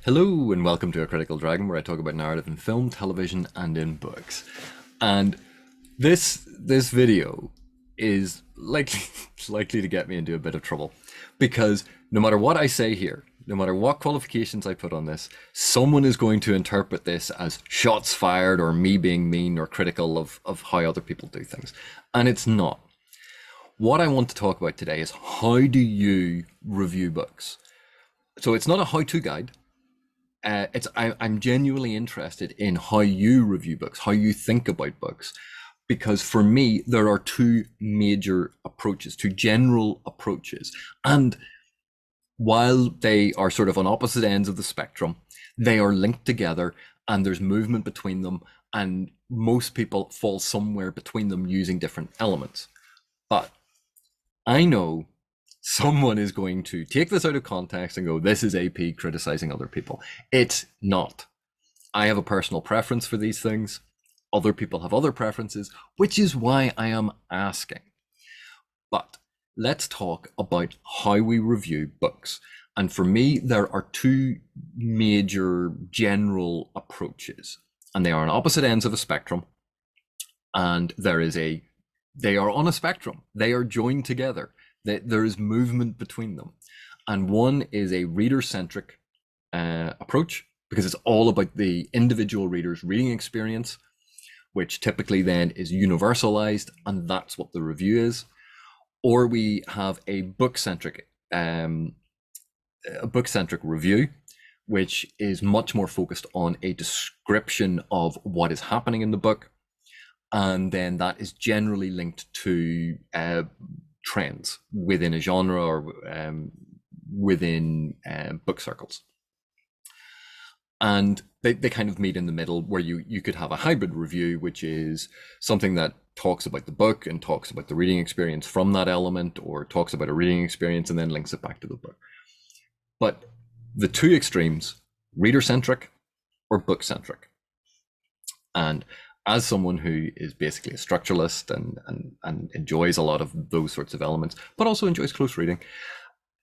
Hello and welcome to A Critical Dragon, where I talk about narrative in film, television, and in books. And this video is likely to get me into a bit of trouble, because no matter what I say here, no matter what qualifications I put on this, someone is going to interpret this as shots fired or me being mean or critical of how other people do things. And it's not. What I want to talk about today is how do you review books? So it's not a how-to guide. I'm genuinely interested in how you review books, how you think about books, because for me, there are two major approaches, two general approaches. And while they are sort of on opposite ends of the spectrum, they are linked together and there's movement between them. And most people fall somewhere between them using different elements. But I know someone is going to take this out of context and go, this is AP criticizing other people. It's not. I have a personal preference for these things. Other people have other preferences, which is why I am asking. But let's talk about how we review books. And for me, there are two major general approaches, and they are on opposite ends of a spectrum. And they are on a spectrum. They are joined together. There is movement between them. And one is a reader-centric approach, because it's all about the individual reader's reading experience, which typically then is universalized, and that's what the review is. Or we have a book-centric review, which is much more focused on a description of what is happening in the book. And then that is generally linked to trends within a genre or within book circles. And they kind of meet in the middle, where you could have a hybrid review, which is something that talks about the book and talks about the reading experience from that element, or talks about a reading experience and then links it back to the book. But the two extremes, reader-centric or book-centric. And as someone who is basically a structuralist and enjoys a lot of those sorts of elements, but also enjoys close reading,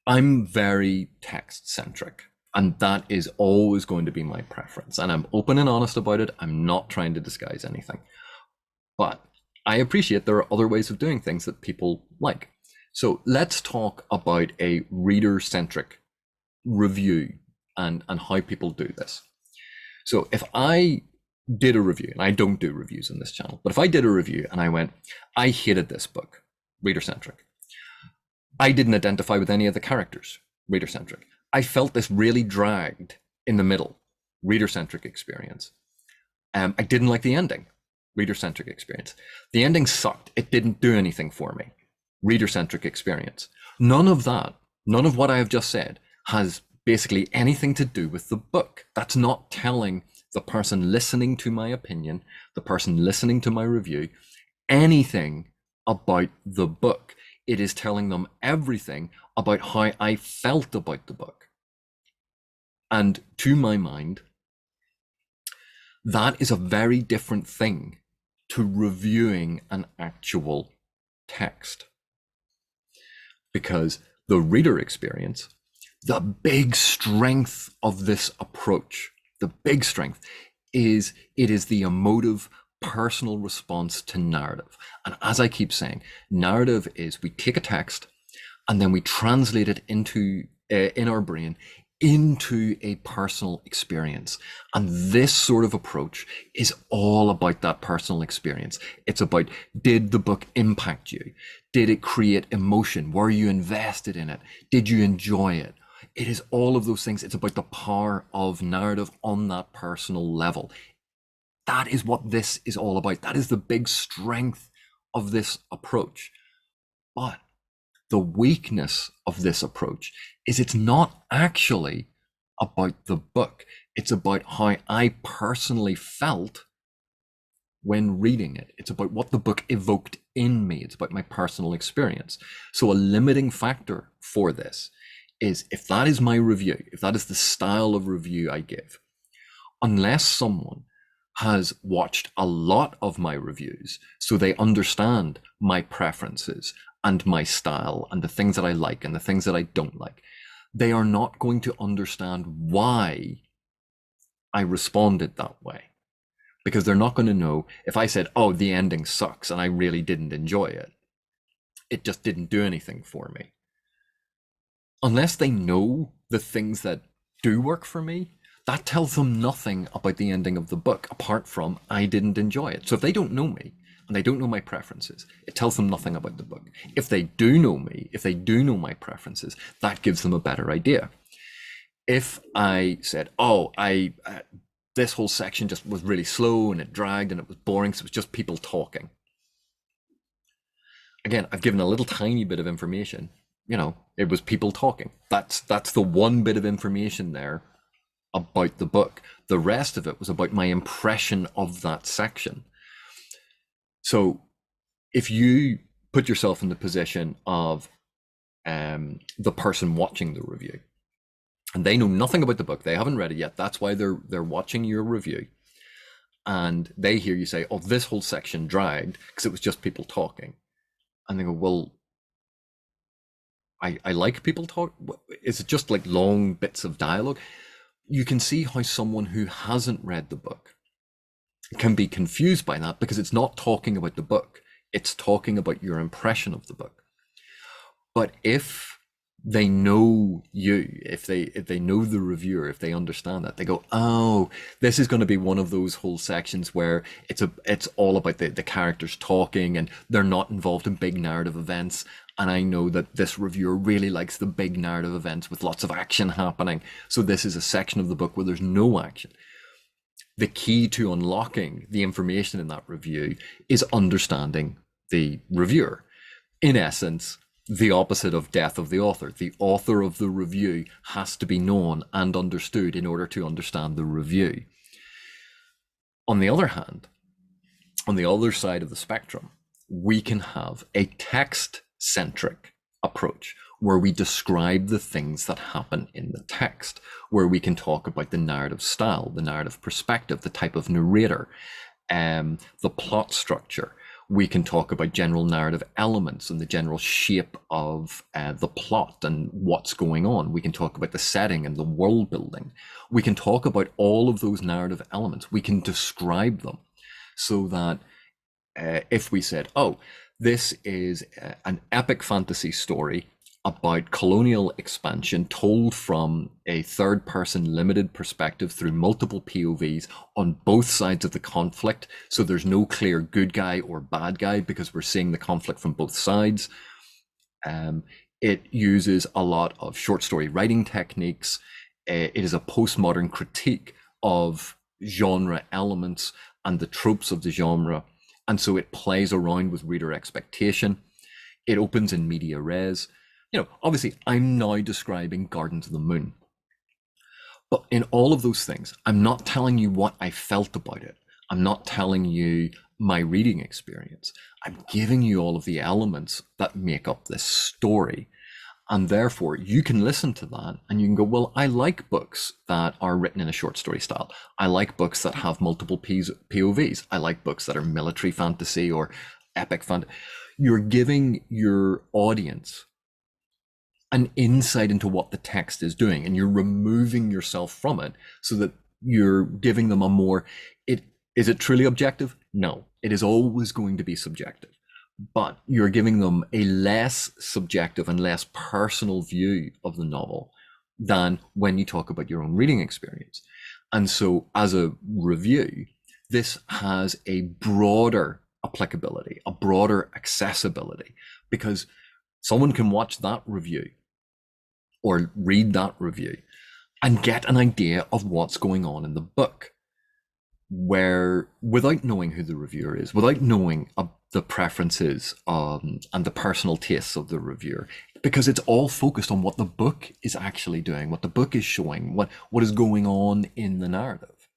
I'm very text-centric. And that is always going to be my preference. And I'm open and honest about it. I'm not trying to disguise anything. But I appreciate there are other ways of doing things that people like. So let's talk about a reader-centric review and how people do this. So if I did a review, and I don't do reviews on this channel, but if I did a review and I went, I hated this book, reader-centric. I didn't identify with any of the characters, reader-centric. I felt this really dragged in the middle, reader-centric experience. I didn't like the ending, reader-centric experience. The ending sucked. It didn't do anything for me, reader-centric experience. None of what I have just said has basically anything to do with the book. That's not telling the person listening to my opinion, the person listening to my review, anything about the book. It is telling them everything about how I felt about the book. And to my mind, that is a very different thing to reviewing an actual text. Because the reader experience, the big strength of this approach, the big strength is it is the emotive personal response to narrative. And as I keep saying, narrative is we take a text and then we translate it into in our brain into a personal experience. And this sort of approach is all about that personal experience. It's about, did the book impact you? Did it create emotion? Were you invested in it? Did you enjoy it? It is all of those things. It's about the power of narrative on that personal level. That is what this is all about. That is the big strength of this approach. But the weakness of this approach is it's not actually about the book. It's about how I personally felt when reading it. It's about what the book evoked in me. It's about my personal experience. So a limiting factor for this is, if that is my review, if that is the style of review I give, unless someone has watched a lot of my reviews so they understand my preferences and my style and the things that I like and the things that I don't like, they are not going to understand why I responded that way. Because they're not going to know if I said, oh, the ending sucks and I really didn't enjoy it. It just didn't do anything for me. Unless they know the things that do work for me, that tells them nothing about the ending of the book, apart from I didn't enjoy it. So if they don't know me and they don't know my preferences, it tells them nothing about the book. If they do know me, if they do know my preferences, that gives them a better idea. If I said, oh, this whole section just was really slow and it dragged and it was boring, so it was just people talking. Again, I've given a little tiny bit of information. It was people talking. That's the one bit of information there about the book. The rest of it was about my impression of that section. So if you put yourself in the position of the person watching the review, and they know nothing about the book, they haven't read it yet, that's why they're watching your review, and they hear you say, oh, this whole section dragged because it was just people talking, and they go, well, I like people talk. Is it just like long bits of dialogue? You can see how someone who hasn't read the book can be confused by that, because it's not talking about the book, it's talking about your impression of the book. But if they know you, if they know the reviewer, if they understand that, they go, oh, this is going to be one of those whole sections where it's all about the characters talking and they're not involved in big narrative events. And I know that this reviewer really likes the big narrative events with lots of action happening. So this is a section of the book where there's no action. The key to unlocking the information in that review is understanding the reviewer. In essence, the opposite of death of the author. The author of the review has to be known and understood in order to understand the review. On the other hand, on the other side of the spectrum, we can have a text-centric approach where we describe the things that happen in the text, where we can talk about the narrative style, the narrative perspective, the type of narrator, the plot structure. We can talk about general narrative elements and the general shape of the plot and what's going on. We can talk about the setting and the world building. We can talk about all of those narrative elements. We can describe them so that if we said, oh, this is an epic fantasy story about colonial expansion told from a third-person limited perspective through multiple POVs on both sides of the conflict. So there's no clear good guy or bad guy because we're seeing the conflict from both sides. It uses a lot of short story writing techniques. It is a postmodern critique of genre elements and the tropes of the genre. And so it plays around with reader expectation. It opens in media res. Obviously, I'm now describing Garden to the Moon. But in all of those things, I'm not telling you what I felt about it. I'm not telling you my reading experience. I'm giving you all of the elements that make up this story. And therefore, you can listen to that and you can go, well, I like books that are written in a short story style. I like books that have multiple POVs. I like books that are military fantasy or epic fantasy. You're giving your audience an insight into what the text is doing, and you're removing yourself from it so that you're giving them a more, is it truly objective? No, it is always going to be subjective, but you're giving them a less subjective and less personal view of the novel than when you talk about your own reading experience. And so as a review, this has a broader applicability, a broader accessibility, because someone can watch that review or read that review and get an idea of what's going on in the book, where without knowing who the reviewer is, without knowing the preferences and the personal tastes of the reviewer, because it's all focused on what the book is actually doing, what the book is showing, what is going on in the narrative.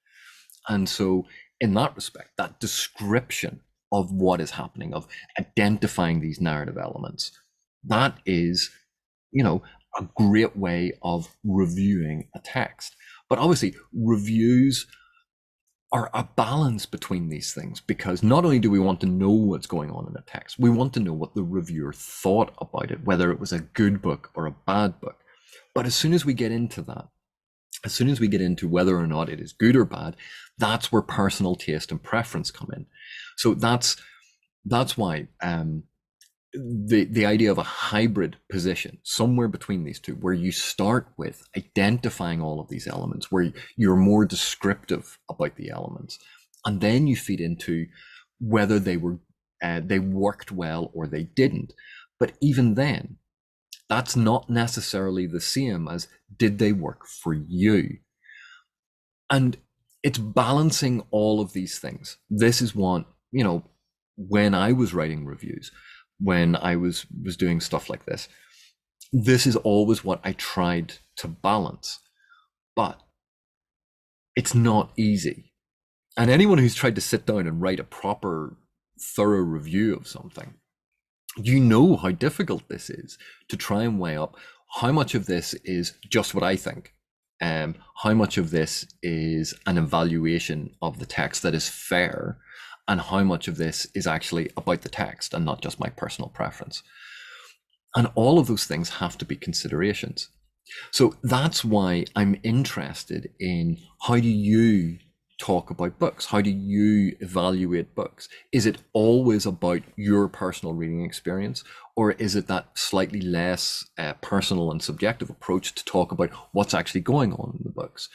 And so in that respect, that description of what is happening, of identifying these narrative elements, that is, a great way of reviewing a text. But obviously, reviews are a balance between these things, because not only do we want to know what's going on in a text, we want to know what the reviewer thought about it, whether it was a good book or a bad book. But as soon as we get into that, As soon as we get into whether or not it is good or bad, that's where personal taste and preference come in. So that's why the idea of a hybrid position, somewhere between these two, where you start with identifying all of these elements, where you're more descriptive about the elements, and then you feed into whether they worked well or they didn't. But even then, that's not necessarily the same as did they work for you. And it's balancing all of these things. This is what, when I was writing reviews, when I was doing stuff like this is always what I tried to balance. But it's not easy. And anyone who's tried to sit down and write a proper, thorough review of something, you know how difficult this is to try and weigh up how much of this is just what I think, how much of this is an evaluation of the text that is fair, and how much of this is actually about the text and not just my personal preference. And all of those things have to be considerations. So that's why I'm interested in how do you talk about books? How do you evaluate books? Is it always about your personal reading experience, or is it that slightly less personal and subjective approach to talk about what's actually going on in the books?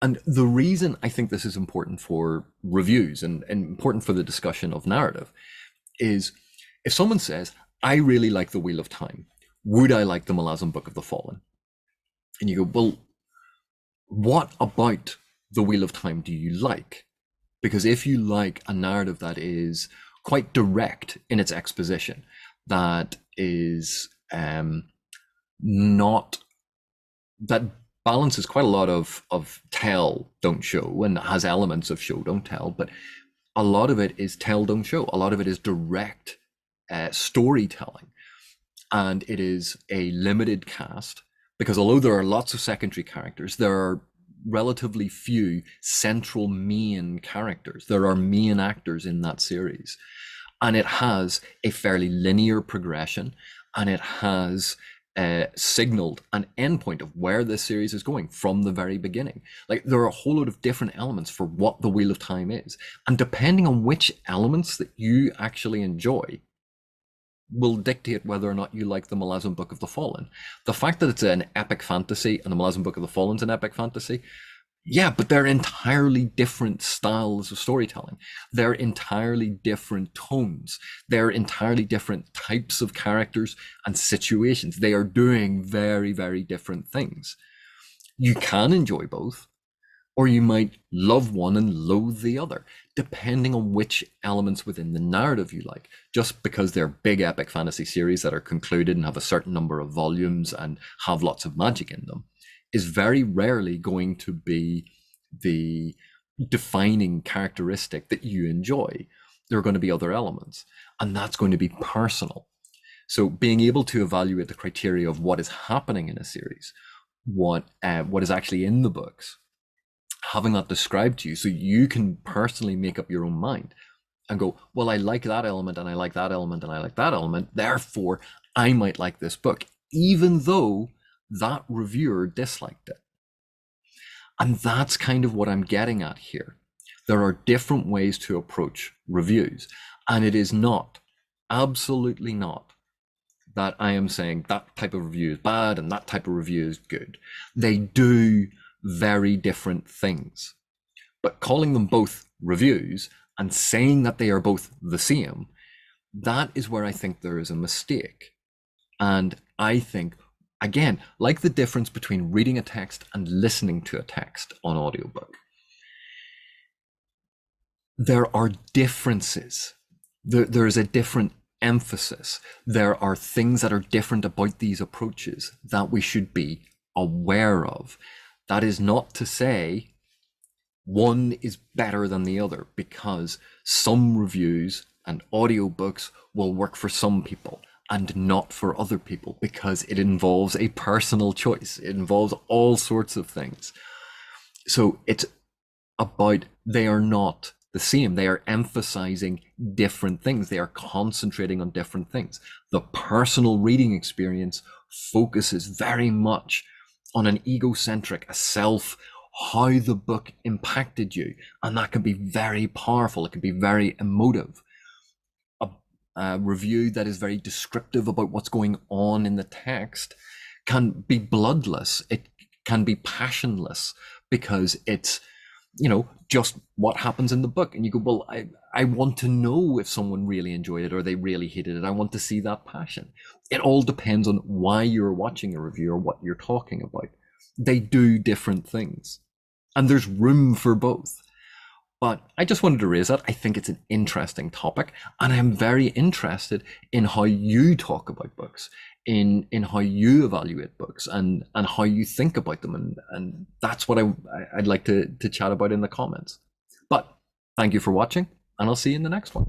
And the reason I think this is important for reviews and important for the discussion of narrative is if someone says, I really like The Wheel of Time, would I like The Malazan Book of the Fallen? And you go, well, what about The Wheel of Time do you like? Because if you like a narrative that is quite direct in its exposition, that is not, that balances quite a lot of tell, don't show, and has elements of show, don't tell, but a lot of it is tell, don't show. A lot of it is direct storytelling. And it is a limited cast, because although there are lots of secondary characters, there are relatively few central main characters. There are main actors in that series. And it has a fairly linear progression, and it has signaled an endpoint of where this series is going from the very beginning. Like, there are a whole lot of different elements for what the Wheel of Time is. And depending on which elements that you actually enjoy will dictate whether or not you like the Malazan Book of the Fallen. The fact that it's an epic fantasy and the Malazan Book of the Fallen is an epic fantasy, yeah, but they're entirely different styles of storytelling. They're entirely different tones. They're entirely different types of characters and situations. They are doing very, very different things. You can enjoy both, or you might love one and loathe the other, depending on which elements within the narrative you like. Just because they're big epic fantasy series that are concluded and have a certain number of volumes and have lots of magic in them is very rarely going to be the defining characteristic that you enjoy. There are going to be other elements, and that's going to be personal. So being able to evaluate the criteria of what is happening in a series, what is actually in the books, having that described to you so you can personally make up your own mind and go, well, I like that element, and I like that element, and I like that element, therefore I might like this book, even though that reviewer disliked it. And that's kind of what I'm getting at here. There are different ways to approach reviews, and it is not, absolutely not, that I am saying that type of review is bad and that type of review is good. They do very different things. But calling them both reviews and saying that they are both the same, that is where I think there is a mistake. And I think, again, like the difference between reading a text and listening to a text on audiobook, there are differences. There is a different emphasis. There are things that are different about these approaches that we should be aware of. That is not to say one is better than the other, because some reviews and audiobooks will work for some people and not for other people, because it involves a personal choice. It involves all sorts of things. So it's about, they are not the same. They are emphasizing different things. They are concentrating on different things. The personal reading experience focuses very much on an egocentric, a self, how the book impacted you. And that can be very powerful. It can be very emotive. A review that is very descriptive about what's going on in the text can be bloodless. It can be passionless because it's, just what happens in the book. And you go, well, I want to know if someone really enjoyed it or they really hated it. I want to see that passion. It all depends on why you're watching a review or what you're talking about. They do different things, and there's room for both. But I just wanted to raise that. I think it's an interesting topic, and I'm very interested in how you talk about books, in how you evaluate books, and how you think about them, and that's what I'd like to chat about in the comments. But thank you for watching, and I'll see you in the next one.